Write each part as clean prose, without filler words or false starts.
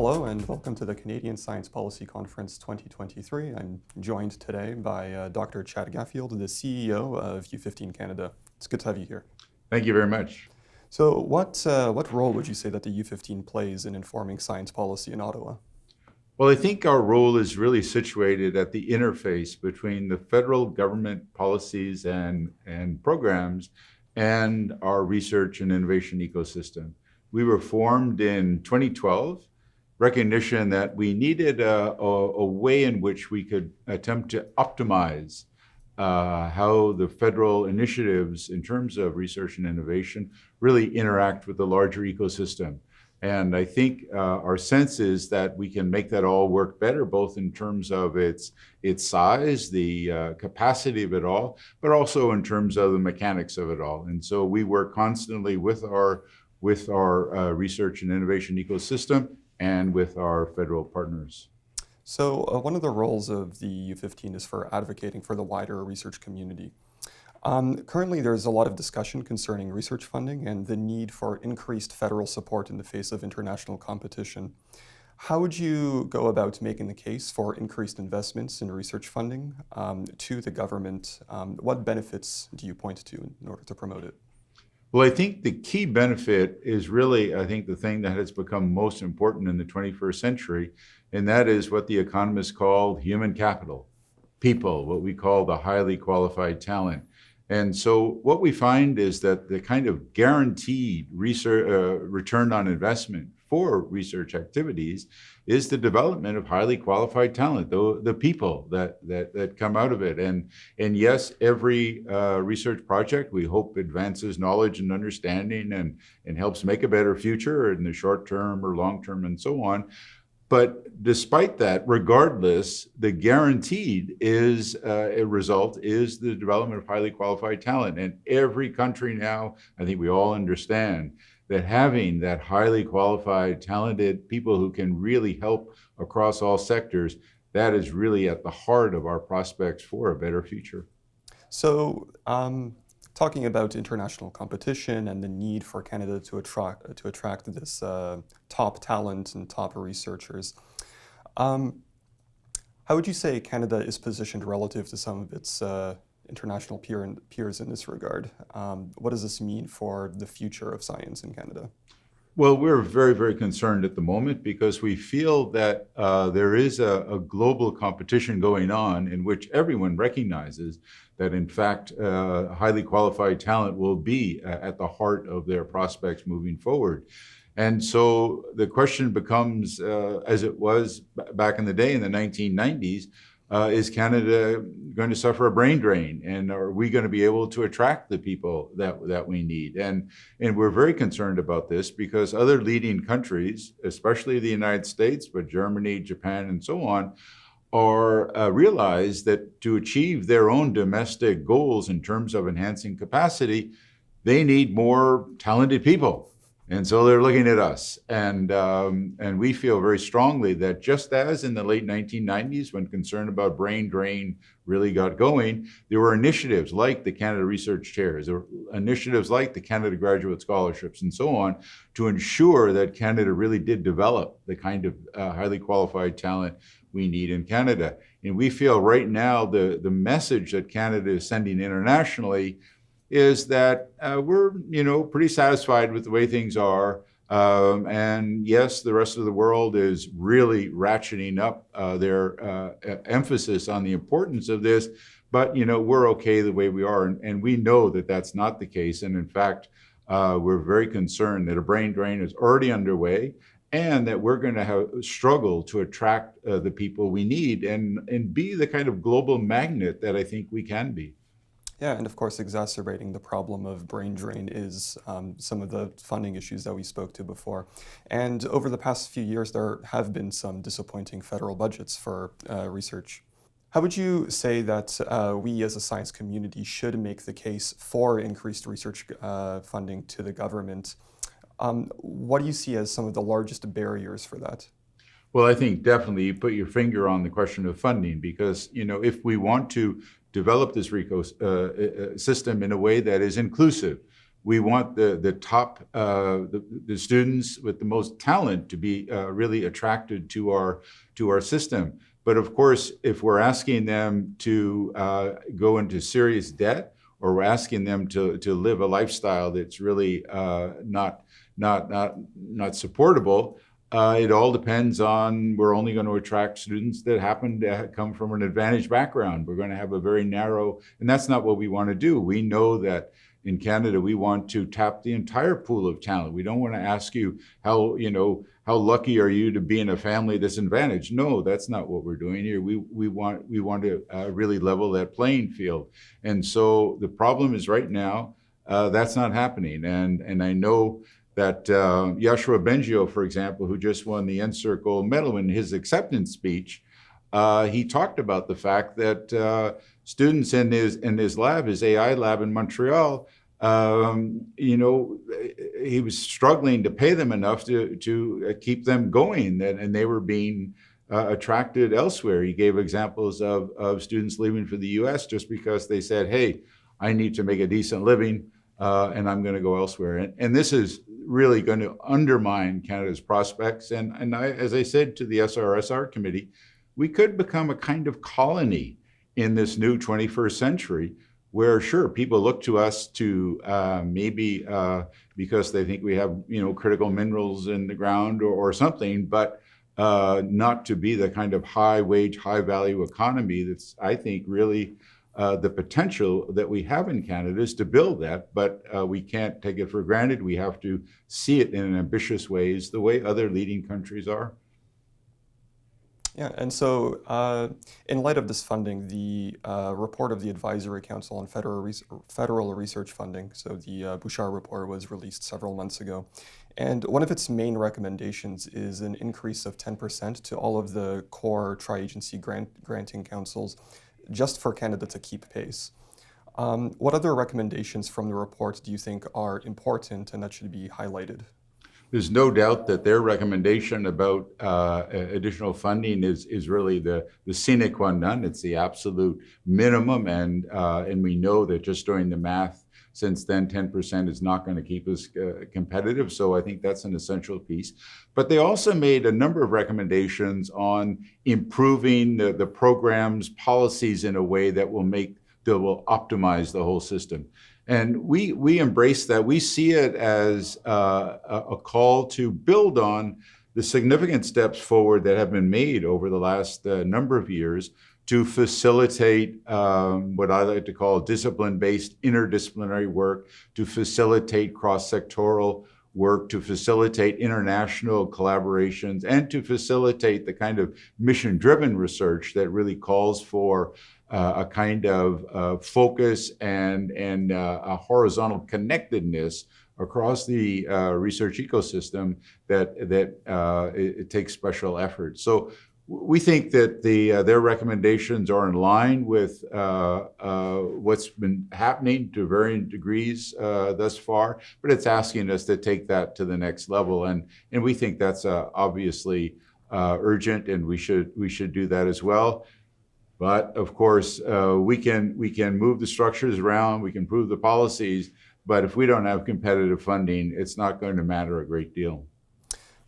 Hello and welcome to the Canadian Science Policy Conference 2023. I'm joined today by Dr. Chad Gaffield, the CEO of U15 Canada. It's good to have you here. Thank you very much. So what role would you say that the U15 plays in informing science policy in Ottawa? Well, I think our role is really situated at the interface between the federal government policies and programs and our research and innovation ecosystem. We were formed in 2012, recognition that we needed a way in which we could attempt to optimize how the federal initiatives in terms of research and innovation really interact with the larger ecosystem. And I think our sense is that we can make that all work better, both in terms of its size, the capacity of it all, but also in terms of the mechanics of it all. And so we work constantly with our research and innovation ecosystem and with our federal partners. So one of the roles of the U15 is for advocating for the wider research community. Currently, there's a lot of discussion concerning research funding and the need for increased federal support in the face of international competition. How would you go about making the case for increased investments in research funding to the government? What benefits do you point to in order to promote it? Well, I think the key benefit is really, I think, the thing that has become most important in the 21st century, and that is what the economists call human capital, people, what we call the highly qualified talent. And so what we find is that the kind of guaranteed return on investment for research activities is the development of highly qualified talent, the people that come out of it. And yes, every research project we hope advances knowledge and understanding and helps make a better future in the short term or long term and so on. But despite that, regardless, the guaranteed is a result is the development of highly qualified talent. And every country now, I think we all understand that having that highly qualified, talented people who can really help across all sectors, that is really at the heart of our prospects for a better future. So talking about international competition and the need for Canada to attract this top talent and top researchers, how would you say Canada is positioned relative to some of its international peers in this regard? What does this mean for the future of science in Canada? Well, we're very, very concerned at the moment because we feel that there is a global competition going on in which everyone recognizes that, in fact, highly qualified talent will be at the heart of their prospects moving forward. And so the question becomes, as it was back in the day in the 1990s, is Canada going to suffer a brain drain? And are we going to be able to attract the people that we need? And we're very concerned about this because other leading countries, especially the United States, but Germany, Japan, and so on, are realize that to achieve their own domestic goals in terms of enhancing capacity, they need more talented people. And so they're looking at us. And we feel very strongly that just as in the late 1990s, when concern about brain drain really got going, there were initiatives like the Canada Research Chairs, there were initiatives like the Canada Graduate Scholarships and so on to ensure that Canada really did develop the kind of highly qualified talent we need in Canada. And we feel right now the message that Canada is sending internationally is that we're, pretty satisfied with the way things are. And yes, the rest of the world is really ratcheting up their emphasis on the importance of this, but, we're okay the way we are. And we know that that's not the case. And in fact, we're very concerned that a brain drain is already underway and that we're going to struggle to attract the people we need and be the kind of global magnet that I think we can be. Yeah, and of course, exacerbating the problem of brain drain is some of the funding issues that we spoke to before. And over the past few years, there have been some disappointing federal budgets for research. How would you say that we as a science community should make the case for increased research funding to the government? What do you see as some of the largest barriers for that? Well, I think definitely you put your finger on the question of funding because, if we want to develop this system in a way that is inclusive We want the top the students with the most talent to be really attracted to our system. But of course, if we're asking them to go into serious debt, or we're asking them to live a lifestyle that's really not supportable, it all depends on, we're only going to attract students that happen to come from an advantaged background. We're going to have a very narrow, and that's not what we want to do. We know that in Canada, we want to tap the entire pool of talent. We don't want to ask you how lucky are you to be in a family that's advantaged. No, that's not what we're doing here. We want to really level that playing field. And so the problem is right now, that's not happening. And I know that Yashua Bengio, for example, who just won the NSERC gold medal, in his acceptance speech, he talked about the fact that students in his lab, his AI lab in Montreal, he was struggling to pay them enough to keep them going, and they were being attracted elsewhere. He gave examples of students leaving for the U.S. just because they said, "Hey, I need to make a decent living, and I'm going to go elsewhere." And this is really going to undermine Canada's prospects. And as I said to the SRSR committee, we could become a kind of colony in this new 21st century, where sure, people look to us to maybe because they think we have critical minerals in the ground or something, but not to be the kind of high wage, high value economy that's, I think, really the potential that we have in Canada is to build that, but we can't take it for granted. We have to see it in ambitious ways, the way other leading countries are. Yeah, and so in light of this funding, the report of the Advisory Council on Federal Research Funding, so the Bouchard report, was released several months ago. And one of its main recommendations is an increase of 10% to all of the core tri-agency granting councils, just for Canada to keep pace. What other recommendations from the report do you think are important and that should be highlighted? There's no doubt that their recommendation about additional funding is really the sine qua non. It's the absolute minimum, and we know that just doing the math since then, 10% is not going to keep us competitive. So I think that's an essential piece. But they also made a number of recommendations on improving the program's policies in a way that will optimize the whole system. And we embrace that. We see it as a call to build on the significant steps forward that have been made over the last number of years to facilitate what I like to call discipline-based interdisciplinary work, to facilitate cross-sectoral work, to facilitate international collaborations, and to facilitate the kind of mission-driven research that really calls for a kind of focus and a horizontal connectedness across the research ecosystem that it takes special effort. So we think that their recommendations are in line with what's been happening to varying degrees thus far, but it's asking us to take that to the next level, and we think that's obviously urgent, and we should do that as well. But of course, we can move the structures around, we can improve the policies, but if we don't have competitive funding, it's not going to matter a great deal.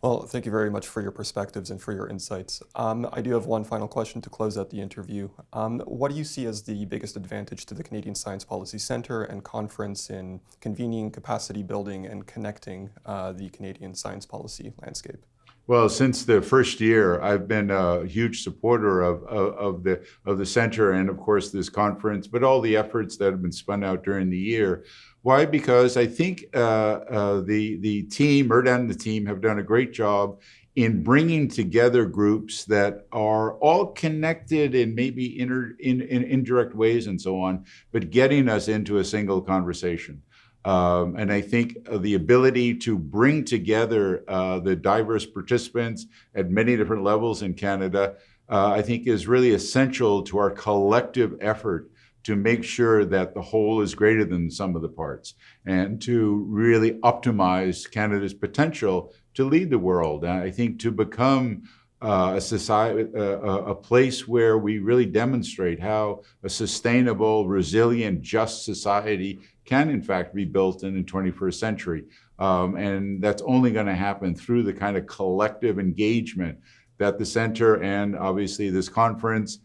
Well, thank you very much for your perspectives and for your insights. I do have one final question to close out the interview. What do you see as the biggest advantage to the Canadian Science Policy Centre and Conference in convening, capacity building, and connecting the Canadian science policy landscape? Well, since the first year, I've been a huge supporter of the center and, of course, this conference, but all the efforts that have been spun out during the year. Why? Because I think the team, Erdan and the team, have done a great job in bringing together groups that are all connected in maybe in indirect ways and so on, but getting us into a single conversation. And I think the ability to bring together the diverse participants at many different levels in Canada, I think is really essential to our collective effort to make sure that the whole is greater than the sum of the parts, and to really optimize Canada's potential to lead the world. And I think to become a society, a place where we really demonstrate how a sustainable, resilient, just society can in fact be built in the 21st century. And that's only going to happen through the kind of collective engagement that the center and obviously this conference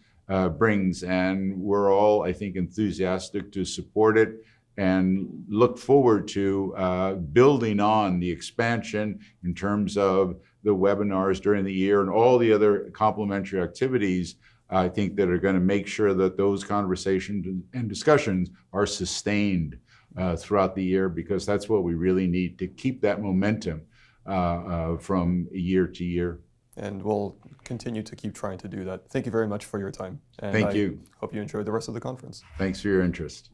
brings. And we're all, I think, enthusiastic to support it and look forward to building on the expansion in terms of the webinars during the year and all the other complementary activities, I think, that are going to make sure that those conversations and discussions are sustained throughout the year, because that's what we really need to keep that momentum from year to year. And we'll continue to keep trying to do that. Thank you very much for your time. And Thank you. Hope you enjoyed the rest of the conference. Thanks for your interest.